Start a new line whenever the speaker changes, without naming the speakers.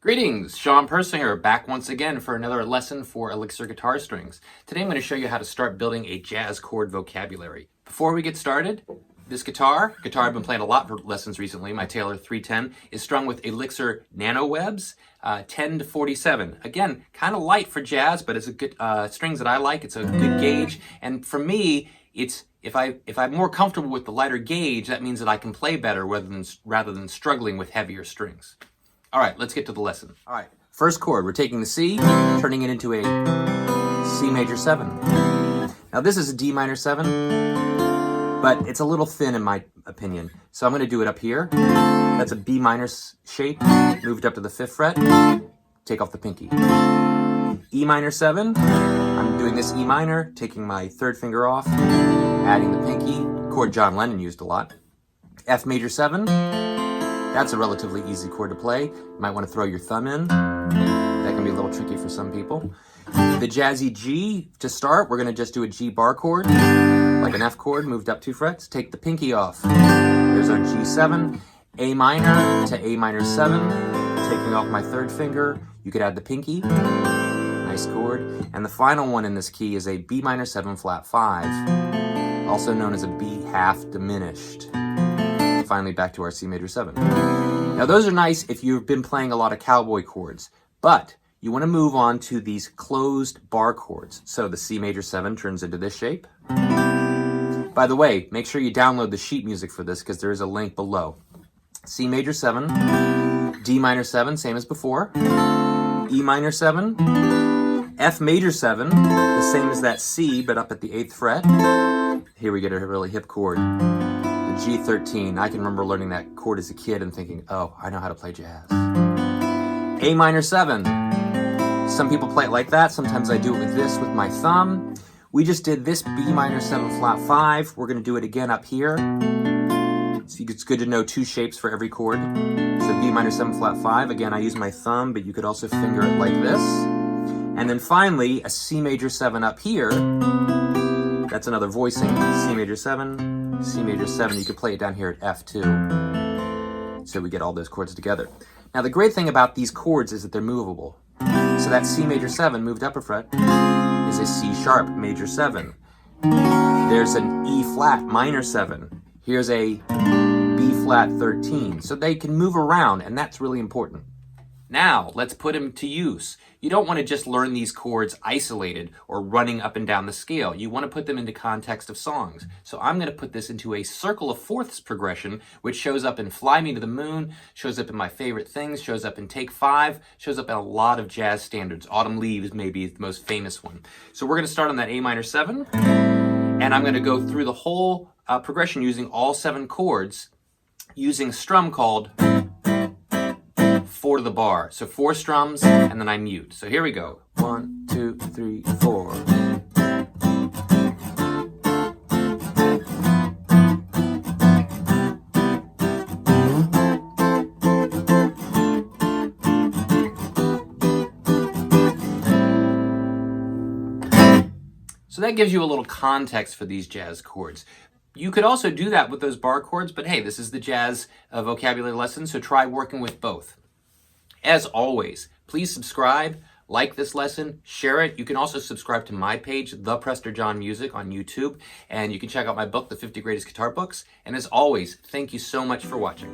Greetings, Shawn Persinger back once again for another lesson for Elixir guitar strings. Today I'm going to show you how to start building a jazz chord vocabulary. Before we get started, this guitar I've been playing a lot for lessons recently, my Taylor 310, is strung with Elixir nano webs, 10 to 47. Again, kind of light for jazz, but it's a good strings that I like. It's a good gauge, and for me, it's if I'm more comfortable with the lighter gauge, that means that I can play better rather than struggling with heavier strings. All right, let's get to the lesson. All right, first chord, we're taking the C, turning it into a C major 7. Now this is a D minor 7, but it's a little thin in my opinion. So I'm gonna do it up here. That's a B minor shape, moved up to the 5th fret, take off the pinky. E minor 7, I'm doing this E minor, taking my 3rd finger off, adding the pinky, chord John Lennon used a lot. F major 7, that's a relatively easy chord to play. You might want to throw your thumb in. That can be a little tricky for some people. The Jazzy G, to start, we're going to just do a G bar chord, like an F chord, moved up 2 frets. Take the pinky off. There's our G7, A minor to A minor 7, taking off my 3rd finger. You could add the pinky. Nice chord. And the final one in this key is a B minor 7 flat 5, also known as a B half diminished. Finally back to our C major 7. Now those are nice if you've been playing a lot of cowboy chords, but you want to move on to these closed bar chords. So the C major 7 turns into this shape. By the way, make sure you download the sheet music for this because there is a link below. C major 7, D minor 7, same as before, E minor 7, F major 7, the same as that C but up at the 8th fret. Here we get a really hip chord. G13. I can remember learning that chord as a kid and thinking, oh, I know how to play jazz. A minor 7. Some people play it like that. Sometimes I do it with this with my thumb. We just did this B minor 7 flat 5. We're going to do it again up here. So it's good to know 2 shapes for every chord. So B minor 7 flat 5. Again, I use my thumb, but you could also finger it like this. And then finally, a C major 7 up here. That's another voicing. C major 7. C major 7, you could play it down here at F2. So we get all those chords together. Now the great thing about these chords is that they're movable. So that C major 7 moved up a fret is a C sharp major 7. There's an E flat minor 7. Here's a B flat 13. So they can move around, and that's really important. Now, let's put them to use. You don't want to just learn these chords isolated or running up and down the scale. You want to put them into context of songs. So I'm going to put this into a circle of fourths progression, which shows up in Fly Me to the Moon, shows up in My Favorite Things, shows up in Take 5, shows up in a lot of jazz standards. Autumn Leaves may be the most famous one. So we're going to start on that A minor 7, and I'm going to go through the whole progression using all 7 chords, using a strum called 4 to the bar. So 4 strums, and then I mute. So here we go. 1, 2, 3, 4. So that gives you a little context for these jazz chords. You could also do that with those bar chords, but hey, this is the jazz vocabulary lesson, so try working with both. As always, please subscribe, like this lesson, share it. You can also subscribe to my page, The Prester John Music on YouTube, and you can check out my book, The 50 Greatest Guitar Books. And as always, thank you so much for watching.